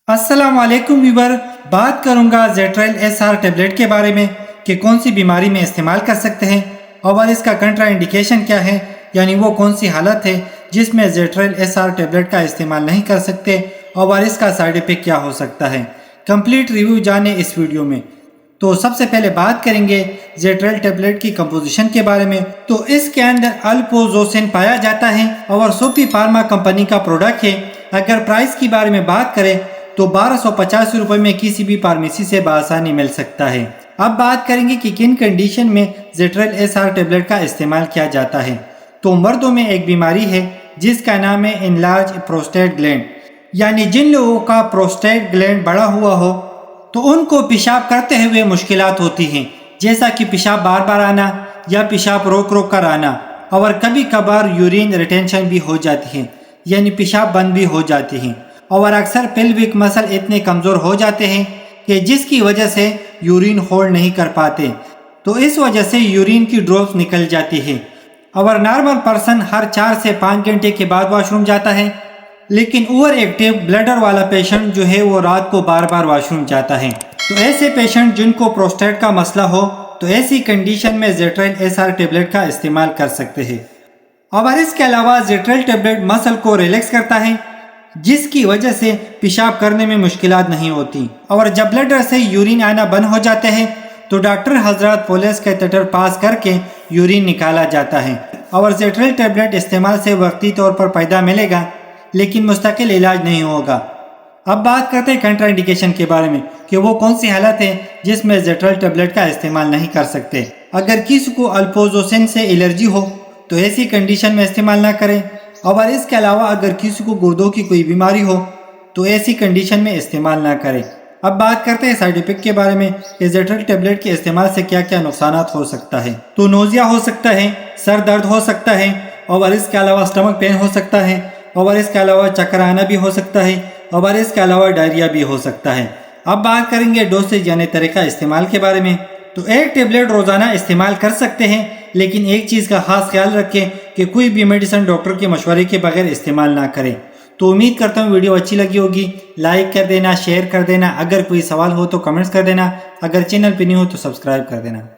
अस्सलाम वालेकुम व्यूवर। बात करूंगा जेट्राइल एसआर टेबलेट के बारे में कि कौन सी बीमारी में इस्तेमाल कर सकते हैं और इसका कंट्रा इंडिकेशन क्या है, यानी वो कौन सी हालत है जिसमें जेट्राइल एसआर टेबलेट का इस्तेमाल नहीं कर सकते और इसका साइड इफेक्ट क्या हो सकता है। कंप्लीट रिव्यू जाने इस वीडियो में। तो सबसे पहले बात करेंगे जेट्राइल टेबलेट की कंपोजिशन के बारे में। तो इसके अंदर अल्पोजोसिन पाया जाता है और सोफी फार्मा कंपनी का प्रोडक्ट है। अगर प्राइस की बारे में बात करें तो 1285 रुपये में किसी भी फार्मेसी से बआसानी मिल सकता है। अब बात करेंगे कि किन कंडीशन में जेट्राइल एसआर टेबलेट का इस्तेमाल किया जाता है। तो मर्दों में एक बीमारी है जिसका नाम है इनलार्ज प्रोस्टेट ग्लैंड, यानी जिन लोगों का प्रोस्टेट ग्लैंड बड़ा हुआ हो तो उनको पेशाब करते हुए मुश्किलात होती हैं, जैसा कि पेशाब बार बार आना या पेशाब रोक रोक कर आना, और कभी कभार यूरिन रिटेंशन भी हो जाती है, यानी पेशाब बंद भी हो जाती है। और अक्सर पेल्विक मसल इतने कमज़ोर हो जाते हैं कि जिसकी वजह से यूरिन होल्ड नहीं कर पाते, तो इस वजह से यूरिन की ड्रॉप्स निकल जाती है। और नॉर्मल पर्सन हर 4 से 5 घंटे के बाद वॉशरूम जाता है, लेकिन ओवर एक्टिव ब्लडर वाला पेशेंट जो है वो रात को बार बार वॉशरूम जाता है। तो ऐसे पेशेंट जिनको प्रोस्टेट का मसला हो तो ऐसी कंडीशन में जेट्राइल एसआर टेबलेट का इस्तेमाल कर सकते हैं। और इसके अलावा जेट्राइल टेबलेट मसल को रिलैक्स करता है, जिसकी वजह से पेशाब करने में मुश्किलात नहीं होती। और जब ब्लडर से यूरिन आना बंद हो जाते हैं तो डॉक्टर हजरत पोलिस कैथेटर पास करके यूरिन निकाला जाता है। और जेट्राइल टेबलेट इस्तेमाल से वक्ती तौर पर फ़ायदा मिलेगा, लेकिन मुस्तकिल इलाज नहीं होगा। अब बात करते हैं कंट्रा इंडिकेशन के बारे में कि वो कौन सी हालत है जिसमें जेट्राइल टेबलेट का इस्तेमाल नहीं कर सकते। अगर किसी को अल्पोजोसिन से एलर्जी हो तो ऐसी कंडीशन में इस्तेमाल ना करें। और इसके अलावा अगर किसी को गुर्दों की कोई बीमारी हो तो ऐसी कंडीशन में इस्तेमाल ना करें। अब बात करते हैं साइड इफेक्ट के बारे में कि जेट्राइल टेबलेट के इस्तेमाल से क्या क्या नुकसान हो सकता है। तो नोजिया हो सकता है, सर दर्द हो सकता है, और इसके अलावा स्टमक पेन हो सकता है, और इसके अलावा चक्कर आना भी हो सकता है, और इसके अलावा डायरिया भी हो सकता है। अब बात करेंगे डोसेज यानी तरीका इस्तेमाल के बारे में। तो एक टेबलेट रोज़ाना इस्तेमाल कर सकते हैं, लेकिन एक चीज़ का खास ख्याल रखें कि कोई भी मेडिसिन डॉक्टर के मशवरे के बगैर इस्तेमाल ना करें। तो उम्मीद करता हूँ वीडियो अच्छी लगी होगी। लाइक कर देना, शेयर कर देना, अगर कोई सवाल हो तो कमेंट्स कर देना, अगर चैनल पे नहीं हो तो सब्सक्राइब कर देना।